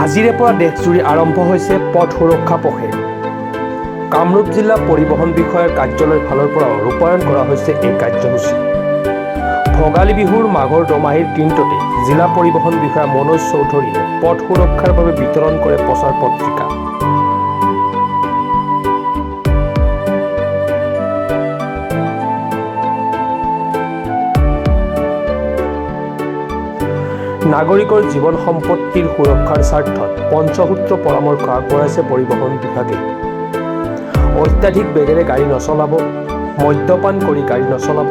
আজিৰে পৰা দেশজুৰি আৰম্ভ হৈছে পথ সুৰক্ষা পখেৰ। কামৰূপ জিলা পৰিবহণ বিষয়াৰ কাৰ্যালয়ৰ ফালৰ পৰা ৰূপায়ণ কৰা হৈছে এই কাৰ্যসূচী। ভোগালী বিহুৰ মাঘৰ দমাহীৰ দিনটোতে জিলা পৰিবহণ বিষয়া মনোজ চৌধুৰীয়ে পথ সুৰক্ষাৰ বাবে বিতৰণ কৰে প্ৰচাৰ পত্ৰিকা। নাগৰিকৰ জীৱন সম্পত্তিৰ সুৰক্ষাৰ স্বাৰ্থত পঞ্চসূত্ৰ পৰামৰ্শ আগবঢ়াইছে পৰিবহণ বিভাগে। অত্যাধিক বেগেৰে গাড়ী নচলাব, মদ্যপান কৰি গাড়ী নচলাব,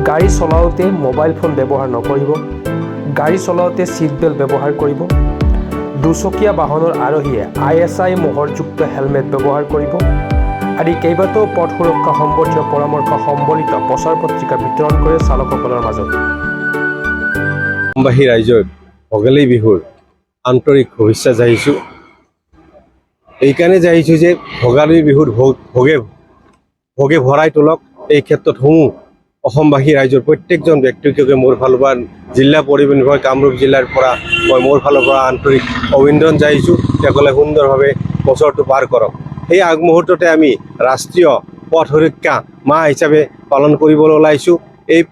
গাড়ী চলাওঁতে মোবাইল ফোন ব্যৱহাৰ নকৰিব, গাড়ী চলাওঁতে ছিট বেল্ট ব্যৱহাৰ কৰিব, দুচকীয়া বাহনৰ আৰোহীয়ে ISI মোহৰযুক্ত হেলমেট ব্যৱহাৰ কৰিব আদি কেইবাটাও পথ সুৰক্ষা সম্বন্ধীয় পৰামৰ্শ সম্বলিত প্ৰচাৰ পত্ৰিকা বিতৰণ কৰে চালকসকলৰ মাজত। অসমবাসী ৰাইজক ভোগালী বিহুৰ আন্তৰিক শুভেচ্ছা জনাইছোঁ। এইকাৰণে জনাইছোঁ যে ভোগালী বিহুৰ ভোগে ভৰাই তোলক। এই ক্ষেত্ৰত অসমবাসী ৰাইজৰ প্ৰত্যেকজন ব্যক্তিকে মোৰ ফালৰ পৰা জিলা পৰিবহণ বিভাগ কামৰূপ জিলাৰ পৰা মই মোৰ ফালৰ পৰা আন্তৰিক অভিনন্দন জনাইছোঁ। তেওঁলোকে সুন্দৰভাৱে বছৰটো পাৰ কৰক। সেই আগমুহূৰ্ততে আমি ৰাষ্ট্ৰীয় পথ সুৰক্ষা মাহ হিচাপে পালন কৰিবলৈ ওলাইছোঁ। এই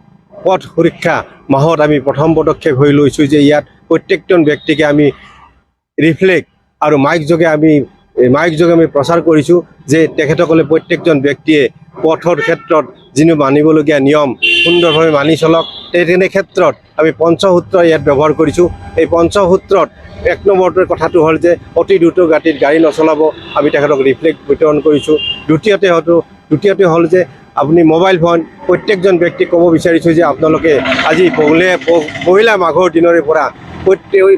পথ সুৰক্ষা মাহত আমি প্ৰথম পদক্ষেপ হৈ লৈছোঁ যে ইয়াত প্ৰত্যেকজন ব্যক্তিকে আমি ৰিফ্লেক্ট আৰু মাইক যোগে আমি প্ৰচাৰ কৰিছোঁ যে তেখেতসকলে প্ৰত্যেকজন ব্যক্তিয়ে পথৰ ক্ষেত্ৰত যিটো মানিবলগীয়া নিয়ম সুন্দৰভাৱে মানি চলক। তেনে ক্ষেত্ৰত আমি পঞ্চসূত্ৰ ইয়াত ব্যৱহাৰ কৰিছোঁ। এই পঞ্চসূত্ৰত 1 নম্বৰটোৰ কথাটো হ'ল যে অতি দ্ৰুত গতিত গাড়ী নচলাব, আমি তেখেতক ৰিফ্লেক্ট বিতৰণ কৰিছোঁ। দ্বিতীয়তে হ'ল যে আপুনি মোবাইল ফোন প্ৰত্যেকজন ব্যক্তিক ক'ব বিচাৰিছোঁ যে আপোনালোকে আজি পহিলা মাঘৰ দিনৰে পৰা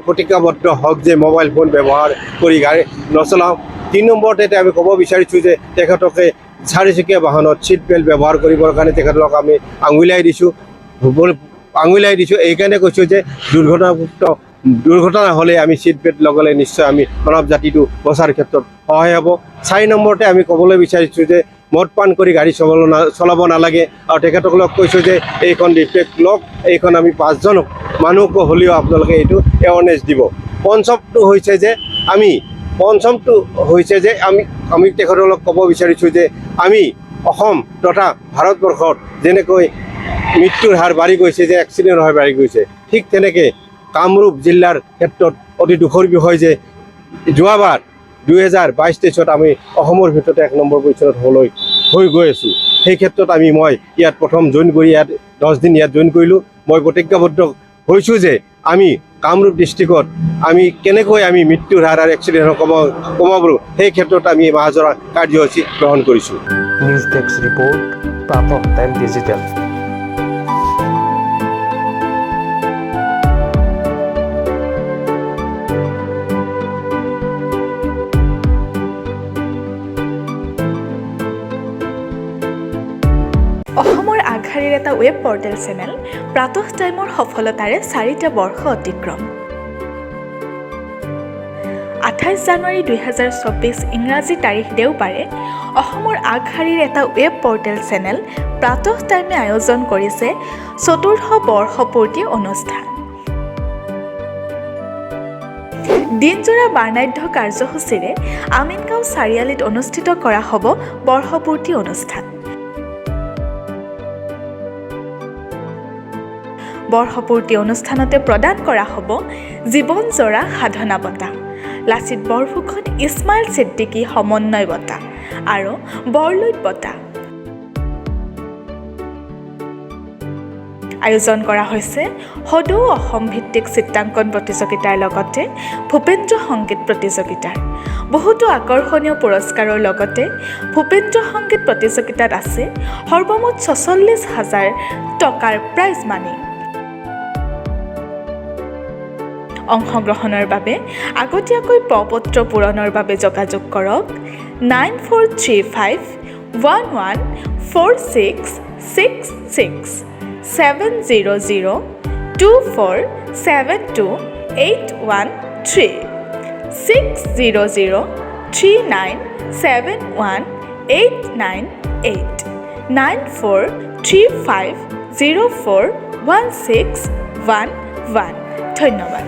প্ৰতিজ্ঞাবদ্ধ হওক যে মোবাইল ফোন ব্যৱহাৰ কৰি গাড়ী নচলাওঁ। 3 নম্বৰতে আমি ক'ব বিচাৰিছোঁ যে তেখেতকে চাৰিচকীয়া বাহনত ছিট বেল্ট ব্যৱহাৰ কৰিবৰ কাৰণে তেখেতলোকক আমি আঙুলিয়াই দিছোঁ। এইকাৰণে কৈছোঁ যে দুৰ্ঘটনা হ'লে আমি ছিট বেল্ট লগালে নিশ্চয় আমি মানৱ জাতিটো বচাৰ ক্ষেত্ৰত সহায় হ'ব। 4 নম্বৰতে আমি ক'বলৈ বিচাৰিছোঁ যে মদ পান কৰি গাড়ী চলাব নালাগে আৰু তেখেতসকলক কৈছোঁ যে এইখন ৰিফ্লেক্ট লওক। এইখন আমি 5জন মানুহক হ'লেও আপোনালোকে এইটো এৱাৰনেছ দিব। পঞ্চমটো হৈছে যে আমি তেখেতসকলক ক'ব বিচাৰিছোঁ যে আমি অসম তথা ভাৰতবৰ্ষত যেনেকৈ মৃত্যুৰ হাৰ বাঢ়ি গৈছে, যে এক্সিডেণ্টৰ হাৰ বাঢ়ি গৈছে, ঠিক তেনেকৈ কামৰূপ জিলাৰ ক্ষেত্ৰত অতি দুখৰ বিষয় যে যোৱাবাৰ 2022-23 আমি অসমৰ ভিতৰতে 1 নম্বৰ পজিশ্যনত হৈ গৈ আছোঁ। সেই ক্ষেত্ৰত মই ইয়াত প্ৰথম জইন কৰি 10 দিন ইয়াত জইন কৰিলোঁ। মই প্ৰতিজ্ঞাবদ্ধ হৈছোঁ যে আমি কামৰূপ ডিষ্ট্ৰিক্টত আমি কেনেকৈ মৃত্যুৰ হাৰ আৰু এক্সিডেণ্ট কমাব সেই ক্ষেত্ৰত আমি মাহজোৰা কাৰ্যসূচী গ্ৰহণ কৰিছোঁ। নিউজ ডেস্ক ৰিপৰ্ট, প্ৰাতঃ টাইম ডিজিটেল। অসমৰ আগশাৰীৰ এটা ৱেব পৰ্টেল চেনেল প্ৰাতঃ টাইমৰ সফলতাৰে 4টা বৰ্ষ অতিক্ৰম। 28 জানুৱাৰী 2024 ইংৰাজী তাৰিখ দেওবাৰে অসমৰ আগশাৰীৰ এটা ৱেব পৰ্টেল চেনেল প্ৰাতঃ টাইমে আয়োজন কৰিছে 4ৰ্থ বৰ্ষপূৰ্তি অনুষ্ঠান। দিনজোৰা বাৰ্ণাঢ্য কাৰ্যসূচীৰে আমিনগাঁও চাৰিআলিত অনুষ্ঠিত কৰা হ'ব বৰ্ষপূৰ্তি অনুষ্ঠান। বৰ্ষপূৰ্তি অনুষ্ঠানতে প্ৰদান কৰা হ'ব জীৱনজোৰা সাধনা বঁটা, লাচিত বৰফুকন ইছমাইল ছিদ্দিকী সমন্বয় বঁটা আৰু বৰলুইত বঁটা। আয়োজন কৰা হৈছে সদৌ অসম ভিত্তিক চিত্ৰাংকন প্ৰতিযোগিতাৰ লগতে ভূপেন্দ্ৰ সংগীত প্ৰতিযোগিতাৰ। বহুতো আকৰ্ষণীয় পুৰস্কাৰৰ লগতে ভূপেন্দ্ৰ সংগীত প্ৰতিযোগিতাত আছে সৰ্বমুঠ 46,000 টকাৰ প্ৰাইজ মানি। অংশগ্ৰহণৰ বাবে আগতীয়াকৈ প্ৰ-পত্ৰ পূৰণৰ বাবে যোগাযোগ কৰক 9435114666 70024728113 600397189 9435041611। ধন্যবাদ।